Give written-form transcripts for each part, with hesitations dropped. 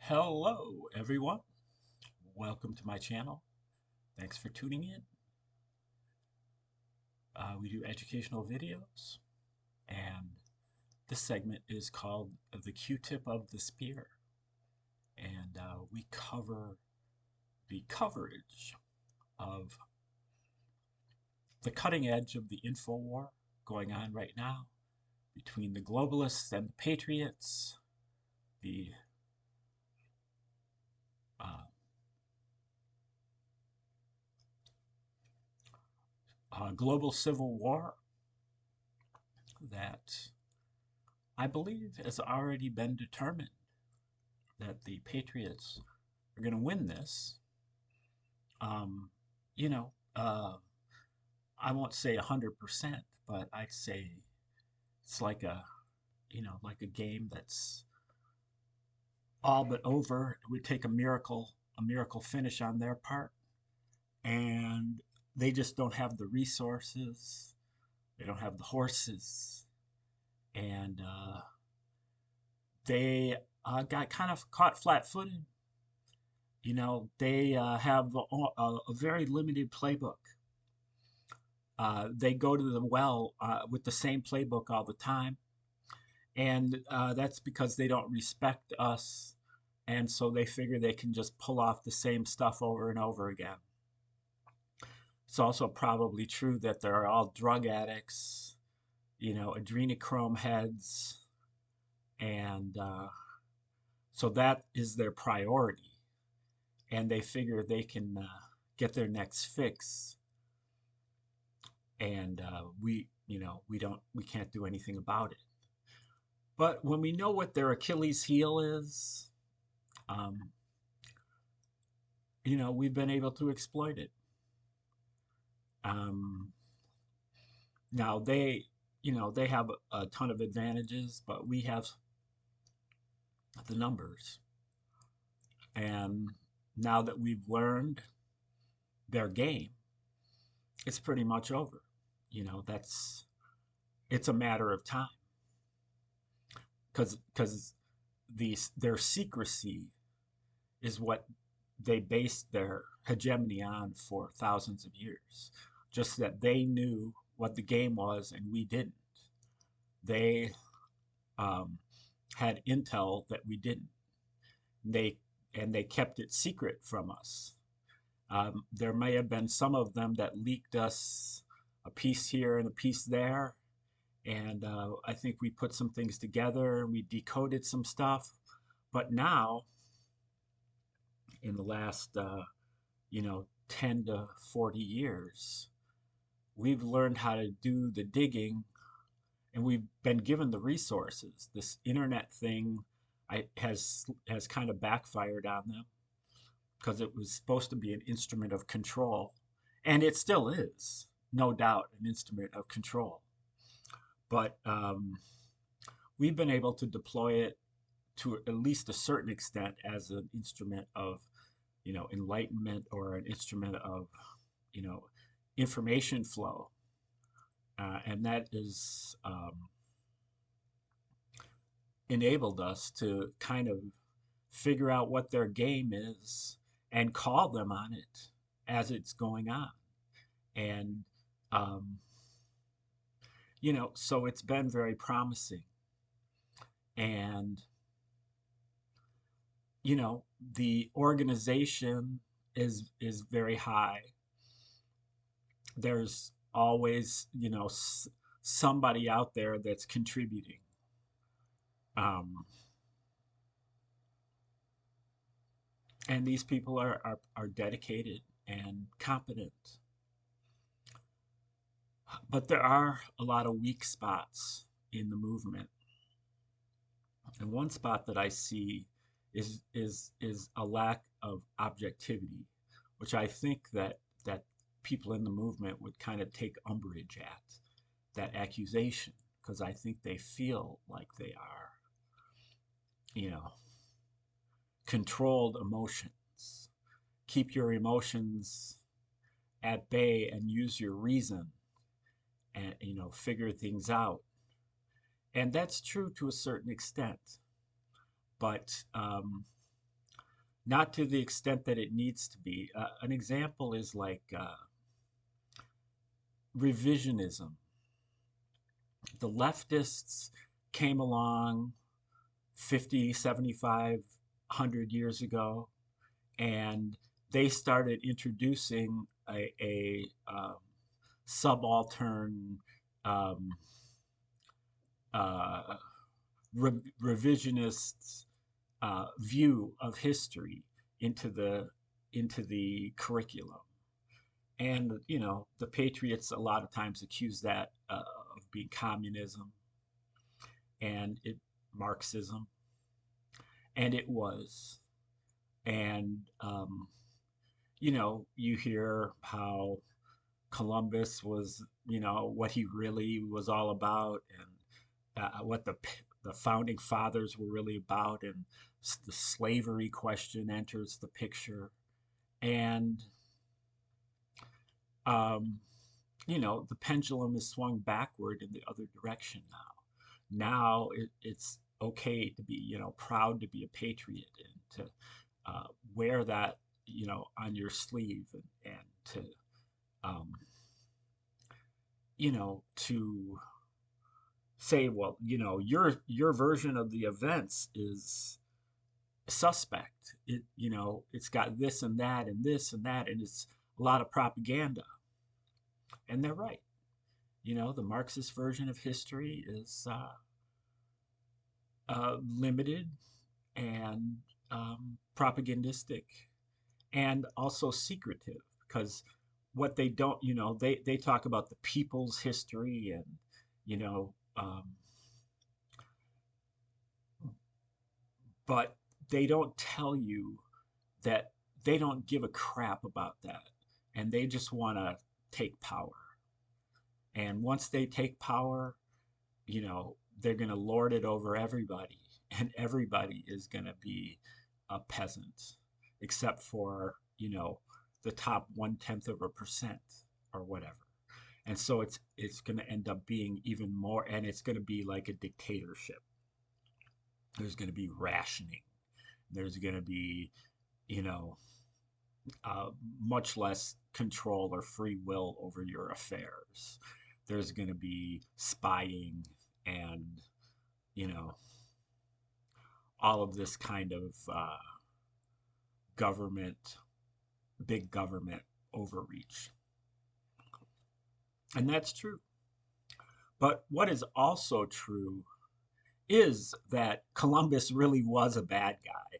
Hello, everyone. Welcome to my channel. Thanks for tuning in. We do educational videos, and this segment is called The Q-Tip of the Spear. And we cover the coverage of the cutting edge of the info war going on right now between the globalists and the patriots, the uh, global civil war that I believe has already been determined that the Patriots are going to win this. Um, you know, I won't say 100%, but I'd say it's like like a game that's all but over. It would take a miracle finish on their part, and they just don't have the resources. They don't have the horses, and they got kind of caught flat-footed. They have a very limited playbook. They go to the well with the same playbook all the time, and that's because they don't respect us, and so they figure they can just pull off the same stuff over and over again. It's also probably true that they're all drug addicts, adrenochrome heads, and so that is their priority, and they figure they can get their next fix, and we can't do anything about it. But when we know what their Achilles heel is, um, we've been able to exploit it. Um, Now they have a ton of advantages, but we have the numbers. And now that we've learned their game, it's pretty much over. That's it's a matter of time because their secrecy is what they based their hegemony on for thousands of years. Just that they knew what the game was and we didn't. They um, had intel that we didn't. They and they kept it secret from us. There may have been some of them that leaked us a piece here and a piece there, and I think we put some things together and we decoded some stuff. But now, in the last 10 to 40 years, we've learned how to do the digging, and we've been given the resources. This internet thing has kind of backfired on them because it was supposed to be an instrument of control, and it still is, no doubt, an instrument of control. But we've been able to deploy it to at least a certain extent as an instrument of, enlightenment, or an instrument of, you know, information flow. And that is enabled us to kind of figure out what their game is and call them on it as it's going on. And, um, so it's been very promising. And, the organization is very high. There's always, somebody out there that's contributing. Um, and these people are dedicated and competent. But there are a lot of weak spots in the movement. And one spot that I see is a lack of objectivity, which I think that people in the movement would kind of take umbrage at that accusation, because I think they feel like they are, you know, controlled emotions. Keep your emotions at bay and use your reason, and figure things out. And that's true to a certain extent, but not to the extent that it needs to be. An example is like revisionism. The leftists came along 50, 75, 100 years ago, and they started introducing a subaltern um, uh, revisionist view of history into the curriculum. And the patriots a lot of times accuse that of being communism and it Marxism, and it was. And you hear how Columbus was, what he really was all about, and what the founding fathers were really about, and the slavery question enters the picture, and um, the pendulum is swung backward in the other direction now. Now it's okay to be, proud to be a patriot and to wear that, on your sleeve, and to, um, to say, well, your version of the events is suspect. It's got this and that and this and that, and it's a lot of propaganda. And they're right. The Marxist version of history is limited and propagandistic and also secretive, because what they don't, they talk about the people's history, and you know um, but they don't tell you that they don't give a crap about that, and they just want to take power. And once they take power, they're going to lord it over everybody, and everybody is going to be a peasant, except for, the top 1/10% or whatever. And so it's going to end up being even more, and it's going to be like a dictatorship. There's going to be rationing. There's going to be, you know, much less control or free will over your affairs. There's going to be spying and, you know, all of this kind of government, big government overreach. And that's true. But what is also true is that Columbus really was a bad guy.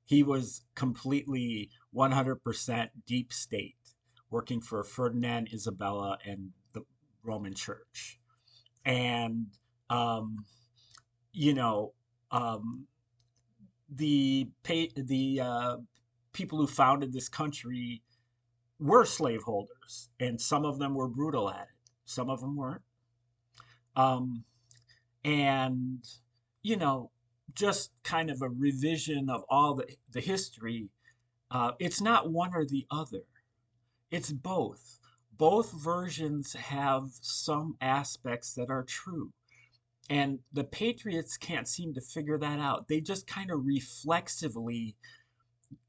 He was completely 100% deep state, working for Ferdinand, Isabella, and the Roman Church. And, um, you know, um, the people who founded this country were slaveholders, and some of them were brutal at it. Some of them weren't. Um, and you know, just kind of a revision of all the history. It's not one or the other. It's both. Both versions have some aspects that are true. And the Patriots can't seem to figure that out. They just kind of reflexively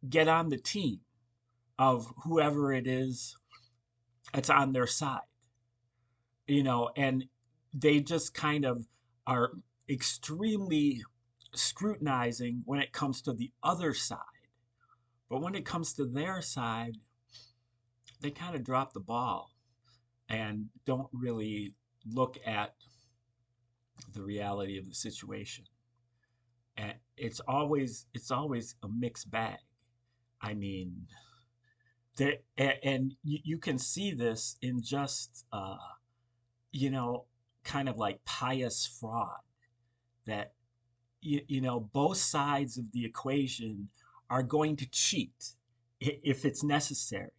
get on the team of whoever it is that's on their side, and they just kind of are extremely scrutinizing when it comes to the other side. But when it comes to their side, they kind of drop the ball and don't really look at the reality of the situation. And it's always a mixed bag. I mean, there, and you can see this in just you know kind of like pious fraud, that both sides of the equation are going to cheat if it's necessary.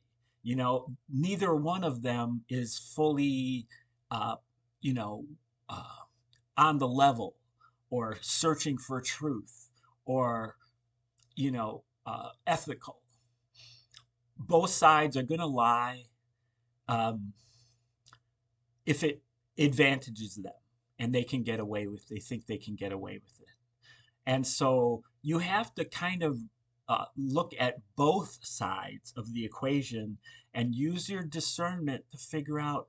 Neither one of them is fully uh, you know uh, on the level, or searching for truth, or ethical. Both sides are going to lie um, if it advantages them, and they think they can get away with it. And so you have to kind of look at both sides of the equation and use your discernment to figure out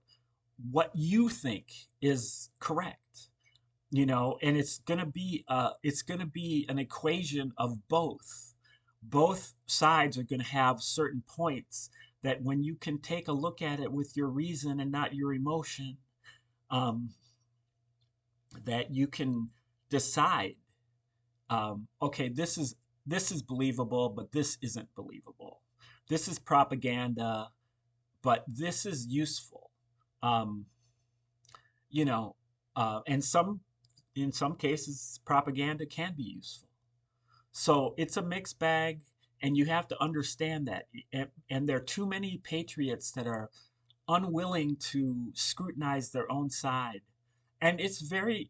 what you think is correct. And it's going to be an equation of both sides are going to have certain points that when you can take a look at it with your reason and not your emotion, um, that you can decide, okay, this is believable, but this isn't believable. This is propaganda, but this is useful. Um, you know, and in some cases, propaganda can be useful. So it's a mixed bag, and you have to understand that. And there are too many patriots that are unwilling to scrutinize their own side. And it's very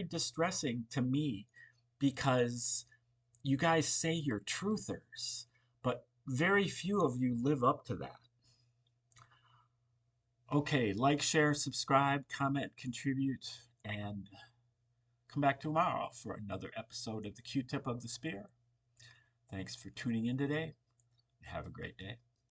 distressing to me because you guys say you're truthers, but very few of you live up to that. Okay, like, share, subscribe, comment, contribute, and come back tomorrow for another episode of the Q-Tip of the Spear. Thanks for tuning in today. Have a great day.